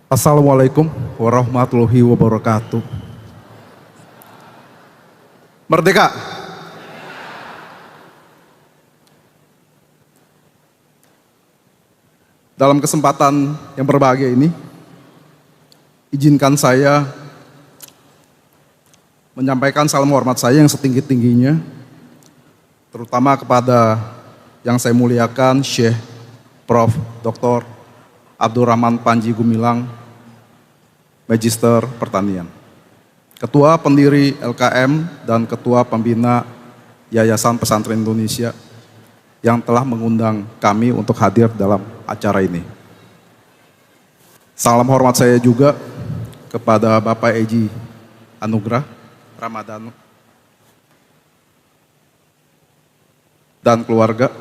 Assalamualaikum warahmatullahi wabarakatuh. Merdeka! Dalam kesempatan yang berbahagia ini, izinkan saya menyampaikan salam hormat saya yang setinggi-tingginya, terutama kepada yang saya muliakan Syekh Prof. Dr. Abdurrahman Panji Gumilang, Magister Pertanian, Ketua Pendiri LKM dan Ketua Pembina Yayasan Pesantren Indonesia yang telah mengundang kami untuk hadir dalam acara ini. Salam hormat saya juga kepada Bapak Eji Anugrah Ramadhan dan keluarga,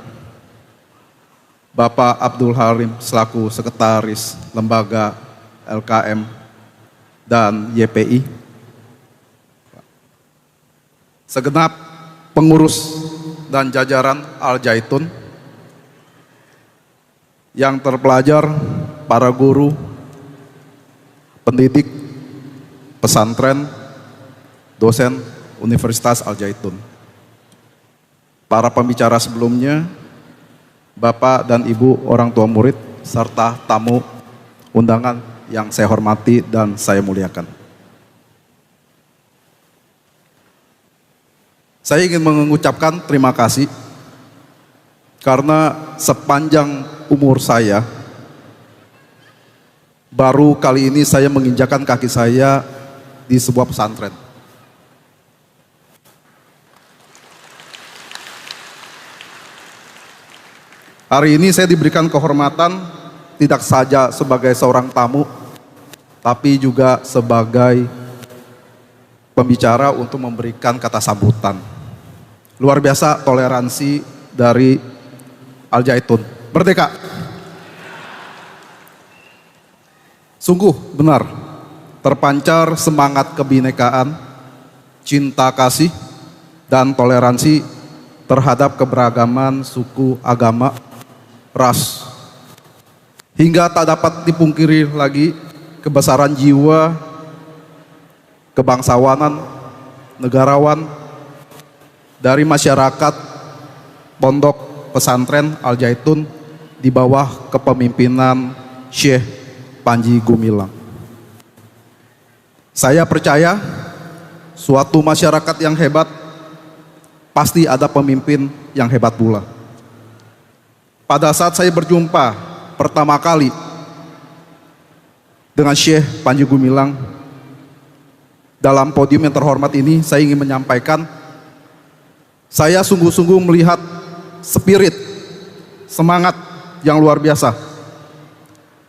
Bapak Abdul Halim selaku Sekretaris Lembaga LKM dan YPI, segenap pengurus dan jajaran Al Zaitun yang terpelajar, para guru, pendidik, pesantren, dosen Universitas Al Zaitun, para pembicara sebelumnya, Bapak dan Ibu orang tua murid, serta tamu undangan yang saya hormati dan saya muliakan. Saya ingin mengucapkan terima kasih karena sepanjang umur saya, baru kali ini saya menginjakan kaki saya di sebuah pesantren. Hari ini saya diberikan kehormatan tidak saja sebagai seorang tamu, tapi juga sebagai pembicara untuk memberikan kata sambutan. Luar biasa toleransi dari Al Zaitun. Merdeka! Sungguh benar, terpancar semangat kebinekaan, cinta kasih, dan toleransi terhadap keberagaman suku, agama, ras, hingga tak dapat dipungkiri lagi kebesaran jiwa, kebangsawanan, negarawan dari masyarakat pondok pesantren Al Zaitun di bawah kepemimpinan Syekh Panji Gumilang. Saya percaya suatu masyarakat yang hebat pasti ada pemimpin yang hebat pula. Pada saat saya berjumpa pertama kali dengan Syekh Panji Gumilang dalam podium yang terhormat ini, saya ingin menyampaikan, saya sungguh-sungguh melihat spirit, semangat yang luar biasa,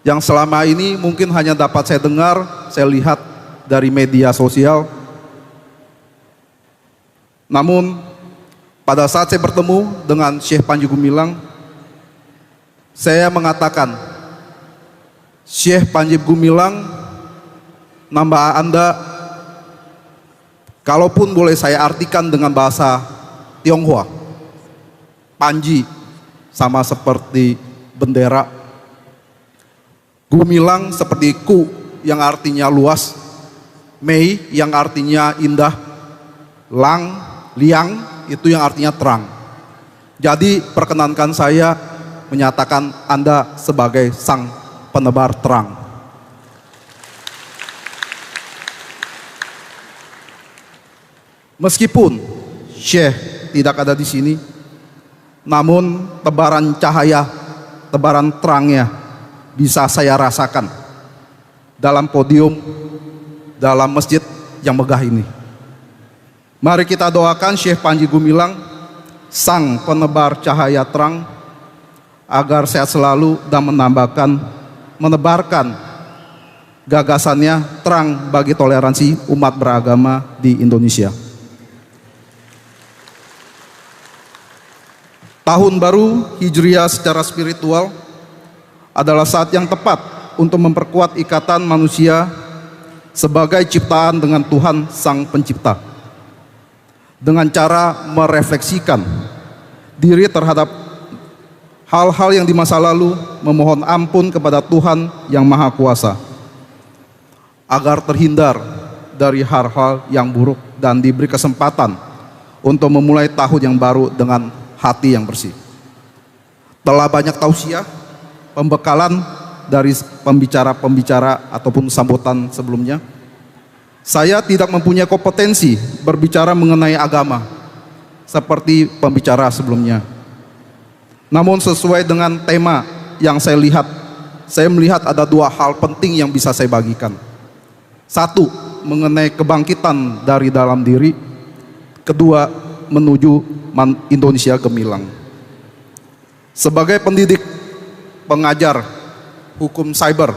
yang selama ini mungkin hanya dapat saya dengar, saya lihat dari media sosial. Namun pada saat saya bertemu dengan Syekh Panji Gumilang, saya mengatakan, Syekh Panji Gumilang, nama Anda, kalaupun boleh saya artikan dengan bahasa Tionghoa, Panji sama seperti bendera, Gumilang seperti ku yang artinya luas, Mei yang artinya indah, Lang, Liang itu yang artinya terang. Jadi perkenankan saya menyatakan Anda sebagai sang penebar terang. Meskipun Syekh tidak ada di sini, namun tebaran cahaya, tebaran terangnya bisa saya rasakan dalam podium, dalam masjid yang megah ini. Mari kita doakan Syekh Panji Gumilang, sang penebar cahaya terang, agar sehat selalu dan menebarkan gagasannya terang bagi toleransi umat beragama di Indonesia. Tahun baru Hijriah secara spiritual adalah saat yang tepat untuk memperkuat ikatan manusia sebagai ciptaan dengan Tuhan Sang Pencipta, dengan cara merefleksikan diri terhadap hal-hal yang di masa lalu, memohon ampun kepada Tuhan yang Maha Kuasa, agar terhindar dari hal-hal yang buruk dan diberi kesempatan untuk memulai tahun yang baru dengan hati yang bersih. Telah banyak tausiah, pembekalan dari pembicara-pembicara ataupun sambutan sebelumnya. Saya tidak mempunyai kompetensi berbicara mengenai agama seperti pembicara sebelumnya. Namun sesuai dengan tema yang saya lihat, saya melihat ada dua hal penting yang bisa saya bagikan. Satu, mengenai kebangkitan dari dalam diri. Kedua, menuju Indonesia gemilang. Sebagai pendidik, pengajar hukum cyber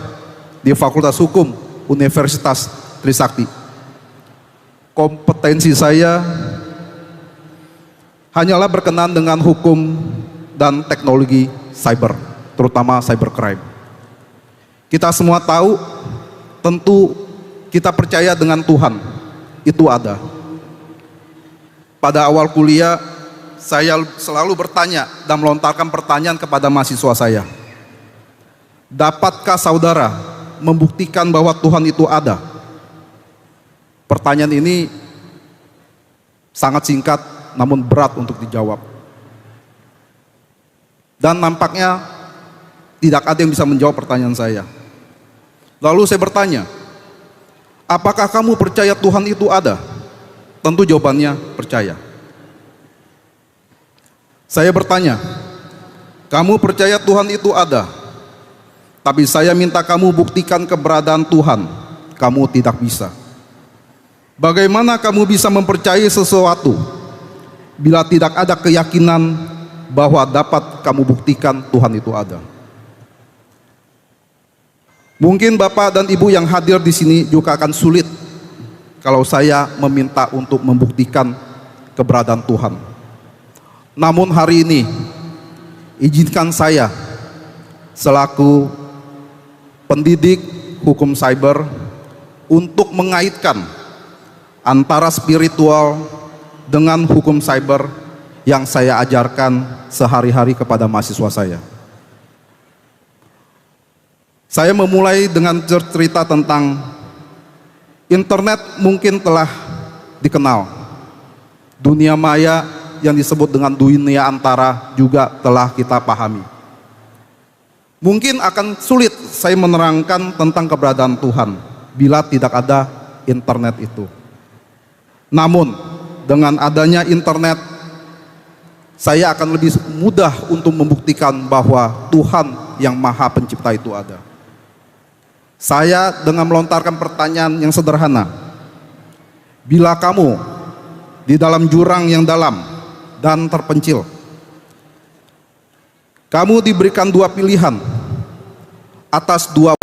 di Fakultas Hukum Universitas Trisakti, kompetensi saya hanyalah berkenan dengan hukum dan teknologi cyber, terutama cybercrime. Kita semua tahu, tentu kita percaya dengan Tuhan, itu ada. Pada awal kuliah, saya selalu bertanya dan melontarkan pertanyaan kepada mahasiswa saya. Dapatkah saudara membuktikan bahwa Tuhan itu ada? Pertanyaan ini sangat singkat namun berat untuk dijawab. Dan nampaknya tidak ada yang bisa menjawab pertanyaan saya. Lalu saya bertanya, apakah kamu percaya Tuhan itu ada? Tentu jawabannya percaya. Saya bertanya, kamu percaya Tuhan itu ada? Tapi saya minta kamu buktikan keberadaan Tuhan. Kamu tidak bisa. Bagaimana kamu bisa mempercayai sesuatu bila tidak ada keyakinan bahwa dapat kamu buktikan Tuhan itu ada? Mungkin Bapak dan Ibu yang hadir di sini juga akan sulit kalau saya meminta untuk membuktikan keberadaan Tuhan. Namun hari ini, izinkan saya selaku pendidik hukum cyber untuk mengaitkan antara spiritual dengan hukum cyber yang saya ajarkan sehari-hari kepada mahasiswa saya. Saya memulai dengan cerita tentang internet mungkin telah dikenal. Dunia maya yang disebut dengan dunia antara juga telah kita pahami. Mungkin akan sulit saya menerangkan tentang keberadaan Tuhan bila tidak ada internet itu. Namun dengan adanya internet, saya akan lebih mudah untuk membuktikan bahwa Tuhan yang Maha Pencipta itu ada. Saya dengan melontarkan pertanyaan yang sederhana. Bila kamu di dalam jurang yang dalam dan terpencil, kamu diberikan dua pilihan atas dua